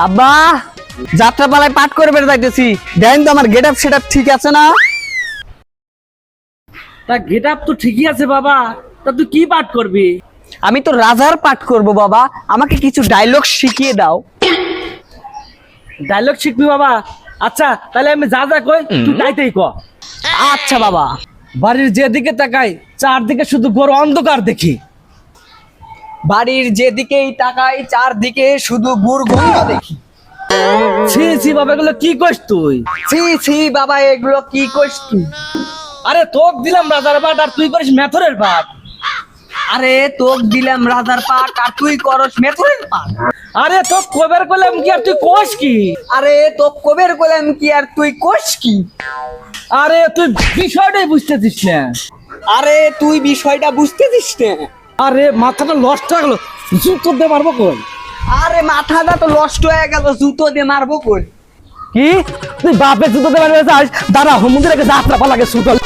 আব্বা যাত্রাপালায় পাঠ করে বের যাইতেছি, দেখেন তো আমার গেট আপ সেট আপ ঠিক আছে না? তা গেট আপ তো ঠিকই আছে বাবা, তা তুই কি পাঠ করবি? আমি তো রাজার পাঠ করব বাবা, আমাকে কিছু ডায়লগ শিখিয়ে দাও। ডায়লগ শিখবি বাবা? আচ্ছা তাহলে আমি যা যা কই তুই তাইতেই ক। আচ্ছা বাবা। বাড়ির যেদিকে তাকাই চারদিকে শুধু ঘোর অন্ধকার দেখি। বাড়ির যেদিকেই তাকাই চারদিকে শুধু গুড়গন্ধ দেখি। ছি ছি বাবা, এগুলো কি কইস তুই? ছি ছি বাবা, এগুলো কি কইস তুই? আরে তোক দিলাম রাজার পাঠ আর তুই করিস মেথরের পাঠ। আরে তোক দিলাম রাজার পাঠ আর তুই করস মেথরের পাঠ। আরে তোক কবের কইলাম কি আর তুই কোস কি? আরে তোক কবের কইলাম কি আর তুই কোস কি? আরে তুই বিষয়টাই বুঝতেছিস না। আরে তুই বিষয়টা বুঝতেছিস না। আরে মাথাটা লস্ট হয়ে গেল, জুতো দিয়ে মারবো কই? আরে মাথাটা তো নষ্ট হয়ে গেল, জুতো দিয়ে মারবো কই? কি তুই বাপের জুতো দিয়ে মারবে? দাঁড়া হুমুদের যাত্রা পালাকে ছুটল।